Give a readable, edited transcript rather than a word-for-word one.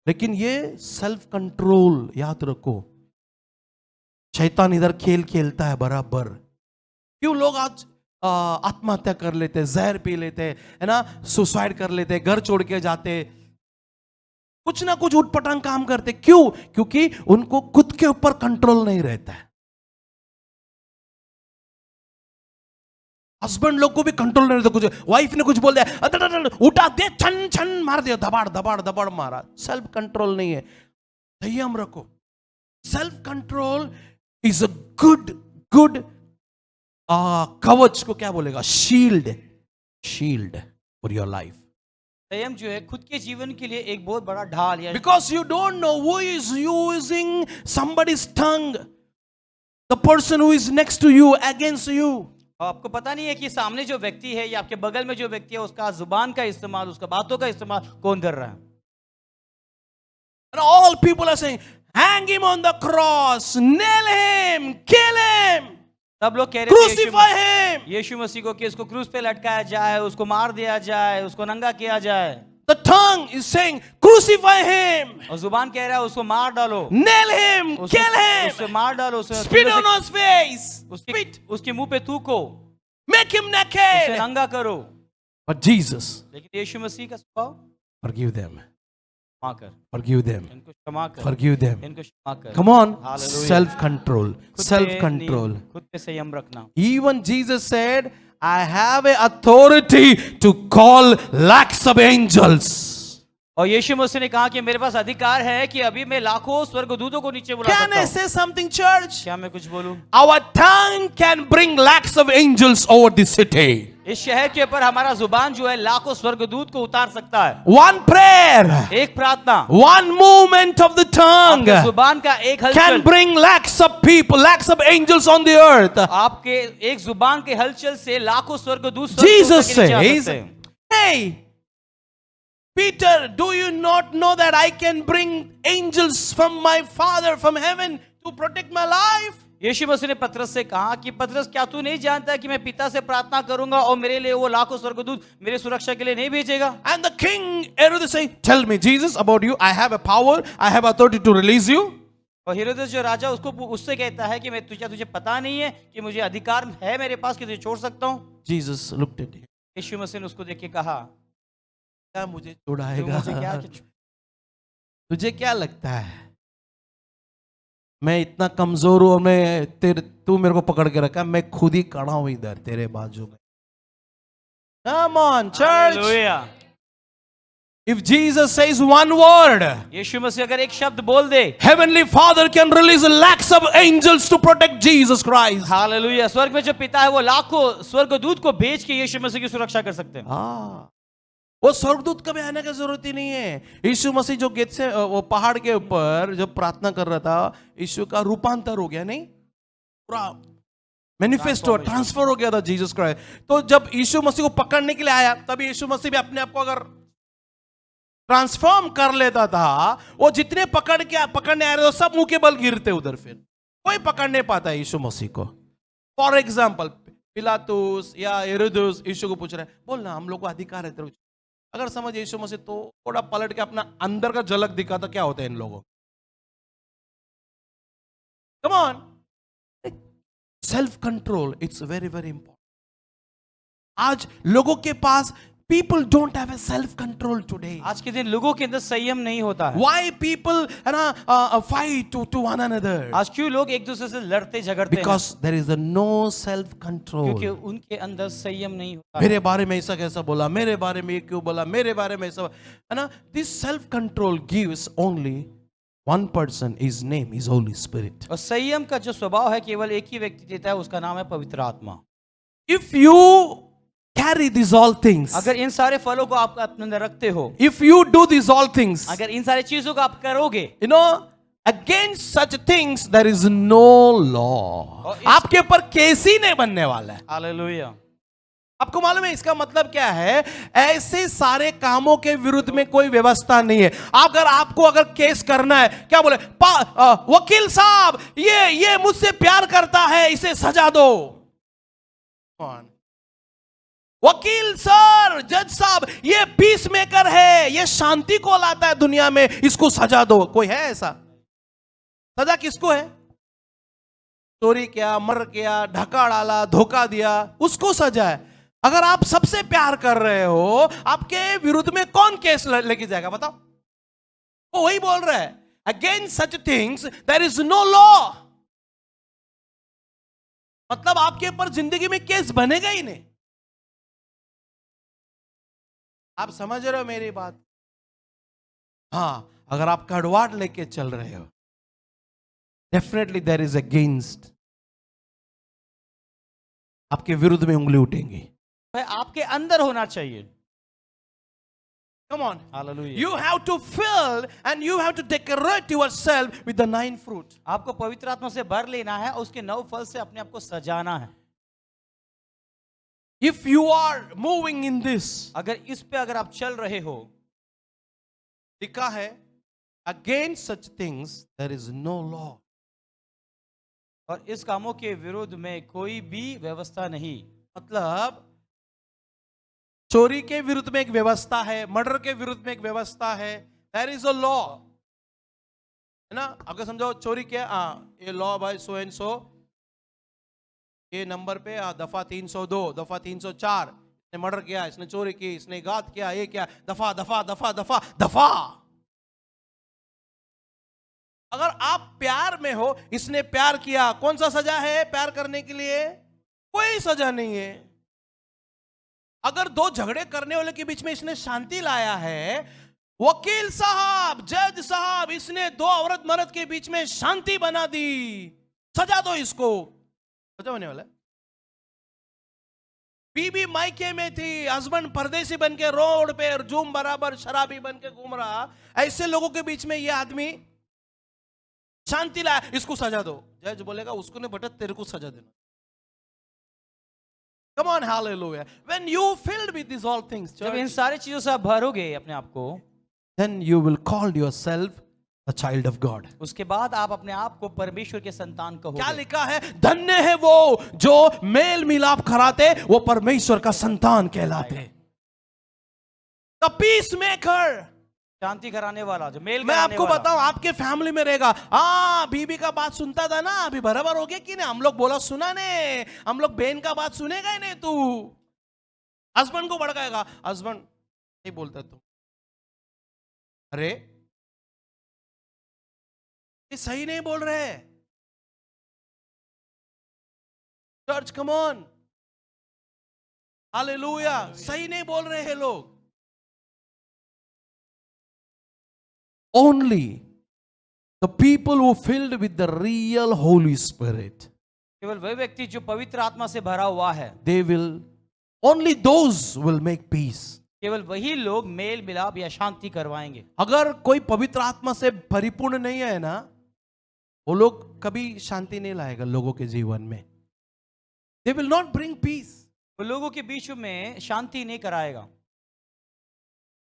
लेकिन ये self control याद रखो, शैतान इधर खेल खेलता है बराबर। क्यों लोग आज आत्महत्या कर लेते, जहर पी लेते, है ना, सुसाइड कर लेते, घर छोड़ के जाते, कुछ ना कुछ उटपटांग काम करते? क्यों? क्योंकि उनको खुद के ऊपर कंट्रोल नहीं रहता है। हस्बैंड लोग को भी कंट्रोल नहीं रहता, कुछ वाइफ ने कुछ बोल दिया, उठा दे, छन छन मार दिया, दबाड़ दबाड़ दबाड़ मारा। सेल्फ कंट्रोल नहीं है, संयम रखो। Self control is a good कवच को क्या बोलेगा, शील्ड फॉर योर लाइफ। संयम जो है खुद के जीवन के लिए एक बहुत बड़ा ढाल या because you don't know who is using somebody's tongue, the person who is next to you against you. आपको पता नहीं है कि सामने जो व्यक्ति है या आपके बगल में जो व्यक्ति है उसका जुबान का इस्तेमाल, उसका बातों का इस्तेमाल कौन कर रहा है। And all people are saying, hang him on the cross, nail him, kill him, सब लोग कह रहे थे crucify him. यीशु मसीह को कि इसको क्रूस पे लटकाया जाए, उसको मार दिया जाए, उसको नंगा किया जाए। The tongue is saying, crucify him, और जुबान कह रहा है उसको मार डालो, nail him, kill him, उससे मार डालो, spit on his face, उसके मुंह पे थूको, make him उसे naked. नंगा करो। But Jesus, लेकिन यीशु मसीह का स्वभाव forgive them, क्षमा कर, forgive them, इनको क्षमा कर, forgive them. इनको क्षमा कर। Come on, Hallelujah. self control, खुद पे self control. खुद पे संयम रखना। Even Jesus said, I have a authority to call lakhs of angels. और यीशु मसीह ने कहा कि मेरे पास अधिकार है कि अभी मैं लाखों स्वर्गदूतों को नीचे बुला Can सकता I हूं। say something, church? क्या मैं कुछ बोलूं? Our tongue can bring lakhs of angels over the city. इस शहर के ऊपर हमारा जुबान जो है लाखों स्वर्गदूत को उतार सकता है। One prayer, एक प्रार्थना, one movement of the tongue आपके जुबान का एक can हलचल, bring lakhs of people, lakhs of angels on the earth. आपके एक जुबान के हलचल से लाखों स्वर्गदूत स्वर्ग Jesus के नीचे आ says, सकते हैं। hey, Peter, do you not know that I can bring angels from my Father from heaven to protect my life? यीशु मसीह ने पतरस से कहा कि पतरस, क्या तू नहीं जानता कि मैं पिता से प्रार्थना करूंगा और मेरे लिए वो लाखों स्वर्गदूत मेरे सुरक्षा के लिए नहीं भेजेगा। And the king Herod saying, tell me, Jesus, about you. I have a power, I have authority to release you. और हेरोदेस जो राजा उससे कहता है कि मैं तुझे पता नहीं है कि मुझे अधिकार है मेरे पास कि तुझे छोड़ सकता हूँ। Jesus looked at him. यीशु मसीह ने उसको देख के कहा, क्या मुझे तू छुड़ाएगा? मुझे क्या तुझे क्या लगता है मैं इतना कमजोर हूं और तू मेरे को पकड़ के रखा, मैं खुद ही खड़ा हूं इधर तेरे बाजू में। Come on, church. Hallelujah. If Jesus says one word, यीशु मसीह अगर एक शब्द बोल दे, Heavenly Father can release lakhs of angels to protect Jesus Christ. Hallelujah, स्वर्ग में जो पिता है वो लाखों स्वर्गदूत को भेज के यीशु मसीह की सुरक्षा कर सकते हैं। वो स्वर्गदूत कभी आने की जरूरत ही नहीं है। यीशु मसीह जो गेट से वो पहाड़ के ऊपर जब प्रार्थना कर रहा था, यीशु का रूपांतर हो गया, नहीं पूरा मैनिफेस्टो ट्रांसफर हो गया था जीसस क्राइस्ट। तो जब यीशु मसीह को पकड़ने के लिए आया, तभी यीशु मसीह भी अपने आप को अगर ट्रांसफॉर्म कर लेता था, वो जितने पकड़ने आ रहे थे सब मुंह के बल गिरते उधर, फिर कोई पकड़ नहीं पाता यीशु मसीह को। फॉर एग्जाम्पल, पिलातुस या हेरोदेस यीशु को पूछ रहे हैं, बोलना हम लोग को अधिकार है तेरे। अगर समझ यीशु मसीह तो थोड़ा पलट के अपना अंदर का झलक दिखा तो क्या होता है इन लोगों। Come on, self control it's very very important. आज लोगों के पास people don't have a self control today. आज के दिन लोगों के अंदर संयम नहीं होता है। Why people fight to one another? आज क्यों लोग एक दूसरे से लड़ते झगड़ते हैं? Because there is no self control. क्योंकि उनके अंदर संयम नहीं होता। मेरे बारे में ऐसा कैसा बोला, मेरे बारे में ये क्यों बोला, मेरे बारे में ऐसा, है ना। This self control gives only one person. His name is Holy Spirit. और संयम का जो स्वभाव है केवल एक ही व्यक्ति देता है, उसका नाम है पवित्र आत्मा। If you carry these all things, अगर इन सारे फलों को आप अपने अंदर रखते हो, if you do these all things, अगर इन सारी चीजों को आप करोगे, you know, against such things there is no law. आपके ऊपर केस ही नहीं बनने वाला है। हालेलुया। आपको मालूम है इसका मतलब क्या है? ऐसे सारे कामों के विरुद्ध में कोई व्यवस्था नहीं है। अगर केस करना है, क्या बोले, वकील साहब ये मुझसे प्यार करता है, इसे सजा दो। वकील सर, जज साहब, ये पीस मेकर है, ये शांति को लाता है दुनिया में, इसको सजा दो। कोई है ऐसा? सजा किसको है? चोरी किया, मर्डर किया, ढका डाला, धोखा दिया, उसको सजा है। अगर आप सबसे प्यार कर रहे हो, आपके विरुद्ध में कौन केस लेके जाएगा बताओ? वो वही बोल रहा है, against such things there is no law. मतलब आपके ऊपर जिंदगी में केस बनेगा ही नहीं। आप समझ रहे हो मेरी बात? हां, अगर आप कड़वाहट लेके चल रहे हो, डेफिनेटली देयर इज अगेंस्ट, आपके विरुद्ध में उंगली उठेंगी। वह आपके अंदर होना चाहिए। Come on. Hallelujah. You have to fill and you have to decorate yourself with the 9 fruit. आपको पवित्र आत्मा से भर लेना है और उसके 9 फल से अपने आप को सजाना है। If you are moving in this, अगर इस पे अगर आप चल रहे हो, लिखा है against such things there is no law. और इस कामों के विरुद्ध में कोई भी व्यवस्था नहीं। मतलब चोरी के विरुद्ध में एक व्यवस्था है, मर्डर के विरुद्ध में एक व्यवस्था है, देयर इज अ लॉ, है ना? अगर समझो चोरी किया, ये लॉ भाई सो एंड सो, ये नंबर पे दफा 302, दफा 304, इसने मर्डर किया, इसने चोरी की, इसने घात किया, ये क्या, दफा दफा दफा दफा दफा। अगर आप प्यार में हो, इसने प्यार किया, कौन सा सजा है प्यार करने के लिए? कोई सजा नहीं है। अगर दो झगड़े करने वाले के बीच में इसने शांति लाया है, वकील साहब, जज साहब, इसने दो औरत मर्द के बीच में शांति बना दी, सजा दो इसको, सजा होने वाला है। बीबी मायके में थी, हस्बैंड परदेसी बन के रोड पे जुम बराबर शराबी बन के घूम रहा, ऐसे लोगों के बीच में ये आदमी शांति लाया, इसको सजा दो। जज बोलेगा उसको नहीं बेटा, तेरे को सजा देना। Come on, hallelujah. When you filled with these all things, जब इन church, सारी चीजों से आप भरोगे अपने आप को, then you will call yourself a child of God. उसके बाद आप अपने आप को परमेश्वर के संतान क्या कहोगे। लिखा है? धन्य है वो जो मेल मिलाप कराते, वो परमेश्वर का संतान कहलाते। The peacemaker. शांति कराने वाला, जो मेल मैं कराने आपको वाला। बताऊं, आपके फैमिली में रहेगा, बीबी का बात सुनता था ना, अभी बराबर हो गया कि नहीं? हम लोग बोला सुना नहीं, हम लोग बहन का बात सुनेगा ही नहीं तू। हस्बैंड को भड़काएगा, हस्बैंड नहीं बोलता तू, अरे ये सही नहीं बोल रहे। चर्च कम ऑन, हालेलुया, सही नहीं बोल रहे हैं लोग। Only the people who filled with the real Holy Spirit, केवल वही व्यक्ति जो पवित्र आत्मा से भरा हुआ है, they will, only those will make peace. केवल वही लोग मेल मिलाप या शांति करवाएंगे। अगर कोई पवित्र आत्मा से परिपूर्ण नहीं है ना, वो लोग कभी शांति नहीं लाएगा लोगों के जीवन में। They will not bring peace. वो लोगों के बीच में शांति नहीं कराएगा।